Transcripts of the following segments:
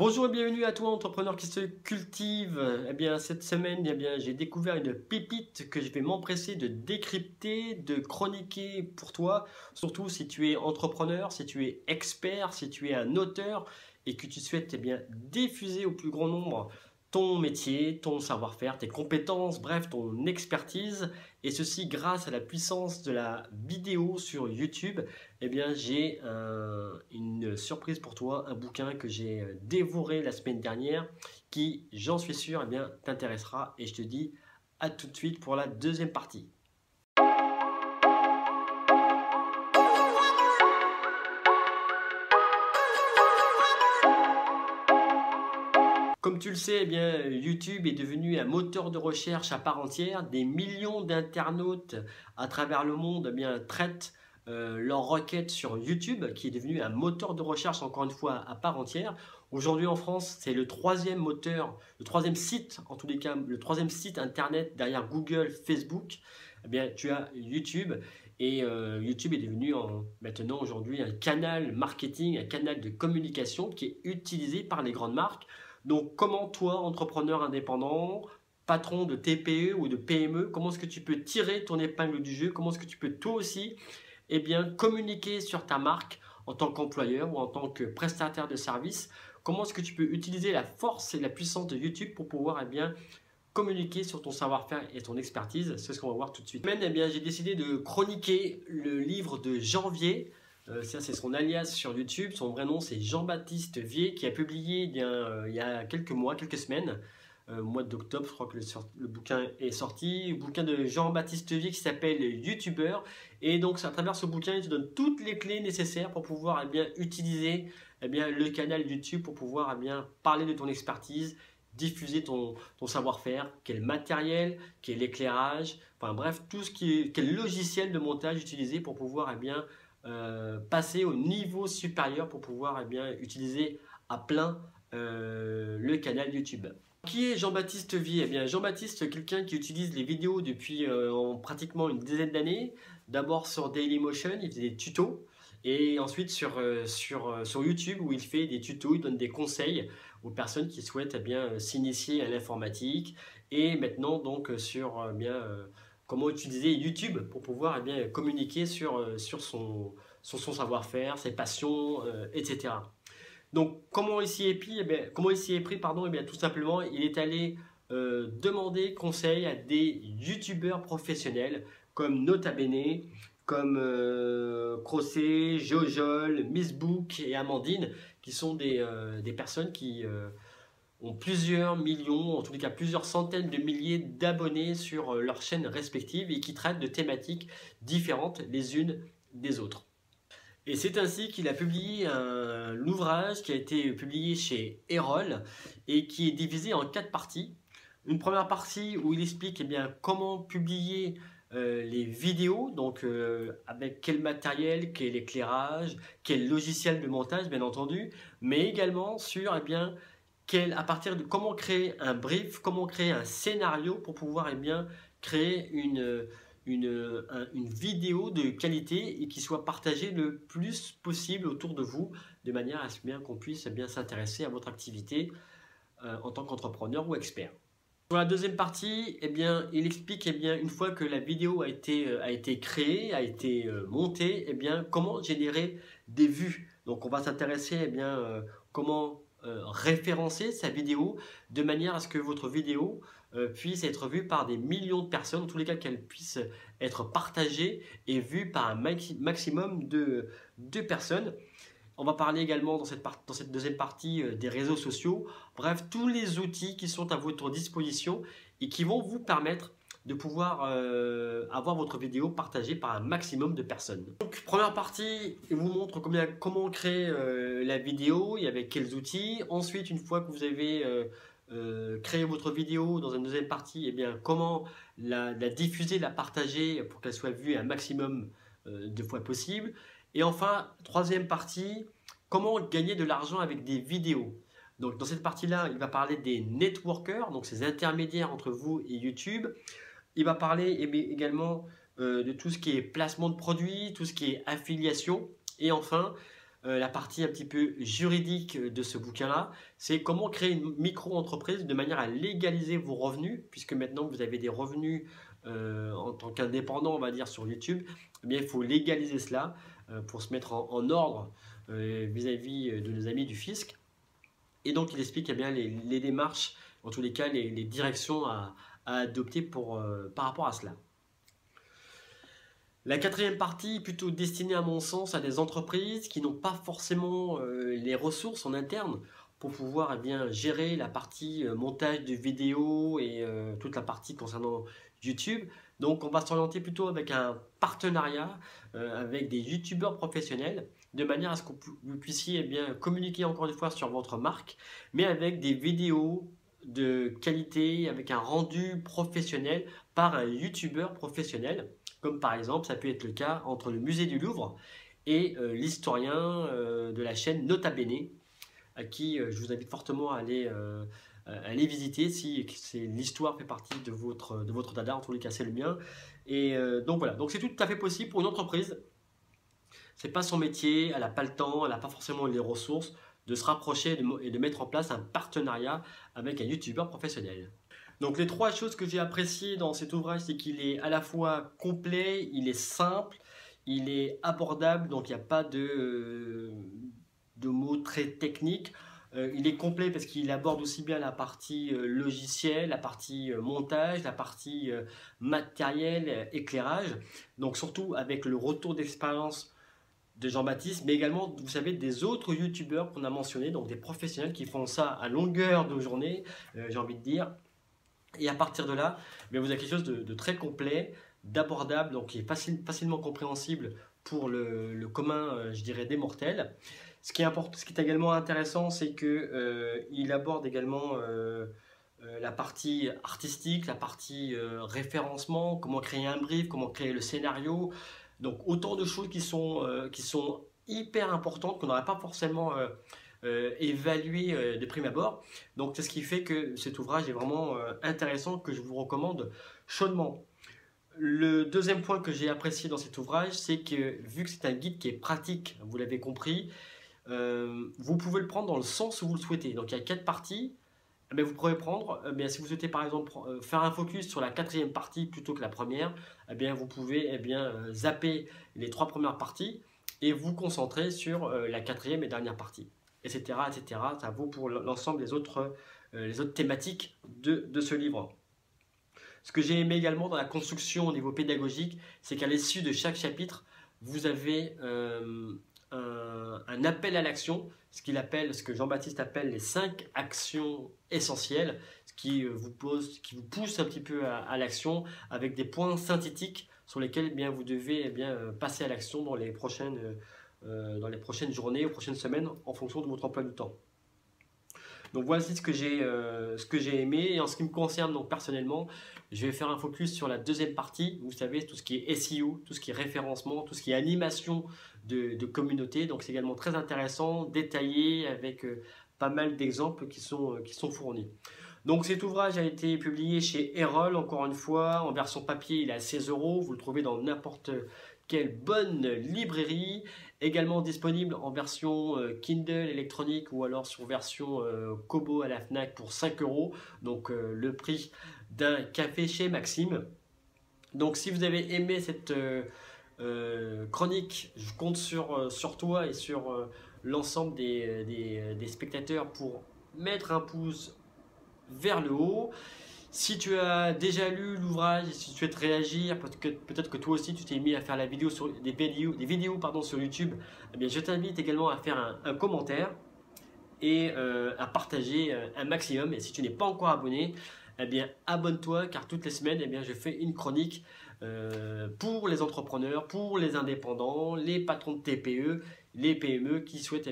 Bonjour et bienvenue à toi entrepreneur qui se cultive. Eh bien cette semaine, j'ai découvert une pépite que je vais m'empresser de décrypter, de chroniquer pour toi. Surtout si tu es entrepreneur, si tu es expert, si tu es un auteur et que tu souhaites diffuser au plus grand nombre ton métier, ton savoir-faire, tes compétences, bref ton expertise. Et ceci grâce à la puissance de la vidéo sur YouTube. J'ai une surprise pour toi, un bouquin que j'ai dévoré la semaine dernière qui, j'en suis sûr, t'intéressera et je te dis à tout de suite pour la deuxième partie. Comme tu le sais, YouTube est devenu un moteur de recherche à part entière. Des millions d'internautes à travers le monde traitent leurs requêtes sur YouTube, qui est devenu un moteur de recherche, encore une fois, à part entière. Aujourd'hui en France, c'est le troisième moteur, le troisième site, en tous les cas, le troisième site internet derrière Google, Facebook. Tu as YouTube. Et YouTube est devenu maintenant aujourd'hui un canal marketing, un canal de communication qui est utilisé par les grandes marques. Donc, comment toi, entrepreneur indépendant, patron de TPE ou de PME, comment est-ce que tu peux tirer ton épingle du jeu? Comment est-ce que tu peux toi aussi communiquer sur ta marque en tant qu'employeur ou en tant que prestataire de service? Comment est-ce que tu peux utiliser la force et la puissance de YouTube pour pouvoir communiquer sur ton savoir-faire et ton expertise? C'est ce qu'on va voir tout de suite. J'ai décidé de chroniquer le livre de Janvier. Ça, c'est son alias sur YouTube. Son vrai nom, c'est Jean-Baptiste Vier, qui a publié il y a quelques mois, quelques semaines, mois d'octobre, je crois que le bouquin est sorti. Le bouquin de Jean-Baptiste Vier qui s'appelle YouTuber. Et donc, à travers ce bouquin, il te donne toutes les clés nécessaires pour pouvoir utiliser le canal YouTube pour pouvoir parler de ton expertise, diffuser ton savoir-faire, quel matériel, quel éclairage, enfin bref, quel logiciel de montage utiliser pour pouvoir passer au niveau supérieur pour pouvoir utiliser à plein le canal YouTube. Qui est Jean-Baptiste Vier? Jean-Baptiste, quelqu'un qui utilise les vidéos depuis pratiquement une dizaine d'années. D'abord sur Dailymotion, il faisait des tutos. Et ensuite sur YouTube où il fait des tutos, il donne des conseils aux personnes qui souhaitent s'initier à l'informatique. Et maintenant donc sur comment utiliser YouTube pour pouvoir communiquer sur son savoir-faire, ses passions, etc. Donc comment il s'y est pris, tout simplement, il est allé demander conseil à des youtubeurs professionnels comme Nota Bene, comme Crocet, Jojol, Missbook et Amandine, qui sont des personnes qui ont plusieurs millions, en tous les cas plusieurs centaines de milliers d'abonnés sur leurs chaînes respectives et qui traitent de thématiques différentes les unes des autres. Et c'est ainsi qu'il a publié un ouvrage qui a été publié chez Erol et qui est divisé en 4 parties. Une première partie où il explique comment publier les vidéos, donc avec quel matériel, quel éclairage, quel logiciel de montage bien entendu, mais également sur à partir de comment créer un brief, comment créer un scénario pour pouvoir créer une vidéo de qualité et qui soit partagée le plus possible autour de vous, de manière à ce qu'on puisse s'intéresser à votre activité en tant qu'entrepreneur ou expert. Pour la deuxième partie, il explique une fois que la vidéo a été créée, a été montée, comment générer des vues. Donc on va s'intéresser comment référencer sa vidéo de manière à ce que votre vidéo puisse être vue par des millions de personnes, en tous les cas qu'elle puisse être partagée et vue par un maximum de personnes. On va parler également dans cette deuxième partie des réseaux sociaux. Bref, tous les outils qui sont à votre disposition et qui vont vous permettre de pouvoir avoir votre vidéo partagée par un maximum de personnes. Donc, première partie, il vous montre comment créer la vidéo et avec quels outils. Ensuite, une fois que vous avez créé votre vidéo, dans une deuxième partie, comment la diffuser, la partager pour qu'elle soit vue un maximum de fois possible. Et enfin, troisième partie, comment gagner de l'argent avec des vidéos. Donc dans cette partie-là, il va parler des networkers, donc ces intermédiaires entre vous et YouTube. Il va parler également de tout ce qui est placement de produits, tout ce qui est affiliation. Et enfin, la partie un petit peu juridique de ce bouquin-là, c'est comment créer une micro-entreprise de manière à légaliser vos revenus, puisque maintenant vous avez des revenus en tant qu'indépendant, on va dire, sur YouTube. Eh bien, il faut légaliser cela pour se mettre en ordre vis-à-vis de nos amis du fisc. Et donc, il explique eh bien, les démarches, en tous les cas, les directions à adopter par rapport à cela. La quatrième partie est plutôt destinée à mon sens à des entreprises qui n'ont pas forcément les ressources en interne pour pouvoir eh bien, gérer la partie montage de vidéos et toute la partie concernant YouTube. Donc on va s'orienter plutôt avec un partenariat avec des youtubeurs professionnels de manière à ce que vous puissiez eh bien, communiquer encore une fois sur votre marque, mais avec des vidéos de qualité, avec un rendu professionnel par un youtubeur professionnel. Comme par exemple, ça peut être le cas entre le musée du Louvre et l'historien de la chaîne Nota Bene, à qui je vous invite fortement à aller visiter si l'histoire fait partie de votre dada, en tous les cas c'est le mien. Et donc voilà, donc c'est tout à fait possible pour une entreprise. C'est pas son métier, elle n'a pas le temps, elle n'a pas forcément les ressources de se rapprocher et de mettre en place un partenariat avec un youtubeur professionnel. Donc les trois choses que j'ai appréciées dans cet ouvrage, c'est qu'il est à la fois complet, il est simple, il est abordable, donc il n'y a pas de mots très techniques. Il est complet parce qu'il aborde aussi bien la partie logiciel, la partie montage, la partie matériel, éclairage. Donc surtout avec le retour d'expérience de Jean-Baptiste, mais également, vous savez, des autres youtubeurs qu'on a mentionnés, donc des professionnels qui font ça à longueur de journée, j'ai envie de dire. Et à partir de là, vous avez quelque chose de très complet, d'abordable, donc qui est facilement compréhensible pour le commun, je dirais, des mortels. Ce qui est également intéressant, c'est qu'il aborde également la partie artistique, la partie référencement, comment créer un brief, comment créer le scénario. Donc autant de choses qui sont hyper importantes qu'on n'aurait pas forcément évaluées de prime abord. Donc c'est ce qui fait que cet ouvrage est vraiment intéressant, que je vous recommande chaudement. Le deuxième point que j'ai apprécié dans cet ouvrage, c'est que vu que c'est un guide qui est pratique, vous l'avez compris, vous pouvez le prendre dans le sens où vous le souhaitez. Donc il y a 4 parties. Mais vous pourrez prendre, si vous souhaitez par exemple faire un focus sur la 4e partie plutôt que la première, vous pouvez zapper les 3 premières parties et vous concentrer sur la 4e et dernière partie, etc., etc. Ça vaut pour l'ensemble des autres thématiques de ce livre. Ce que j'ai aimé également dans la construction au niveau pédagogique, c'est qu'à l'issue de chaque chapitre, vous avez un appel à l'action, ce que Jean-Baptiste appelle les 5 actions essentielles, ce qui vous pousse un petit peu à l'action avec des points synthétiques sur lesquels vous devez passer à l'action dans les prochaines journées ou prochaines semaines en fonction de votre emploi du temps. Donc voici ce que j'ai aimé. Et en ce qui me concerne donc personnellement, je vais faire un focus sur la 2e partie. Vous savez, tout ce qui est SEO, tout ce qui est référencement, tout ce qui est animation de communauté. Donc c'est également très intéressant, détaillé, avec pas mal d'exemples qui sont fournis. Donc cet ouvrage a été publié chez Erol, encore une fois, en version papier, il est à 16 €. Vous le trouvez dans n'importe quelle bonne librairie. Également disponible en version Kindle électronique ou alors sur version Kobo à la Fnac pour 5 €. Donc le prix d'un café chez Maxime. Donc si vous avez aimé cette chronique, je compte sur toi et sur l'ensemble des spectateurs pour mettre un pouce vers le haut. Si tu as déjà lu l'ouvrage et si tu souhaites réagir, peut-être que toi aussi tu t'es mis à faire des vidéos sur YouTube, je t'invite également à faire un commentaire et à partager un maximum. Et si tu n'es pas encore abonné, abonne-toi, car toutes les semaines je fais une chronique pour les entrepreneurs, pour les indépendants, les patrons de TPE, les PME qui souhaitent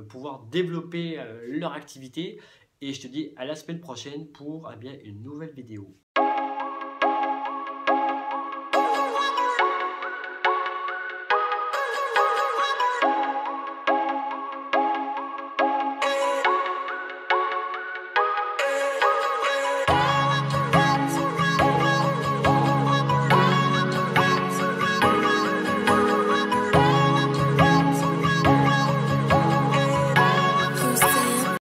pouvoir développer leur activité. Et je te dis à la semaine prochaine pour une nouvelle vidéo.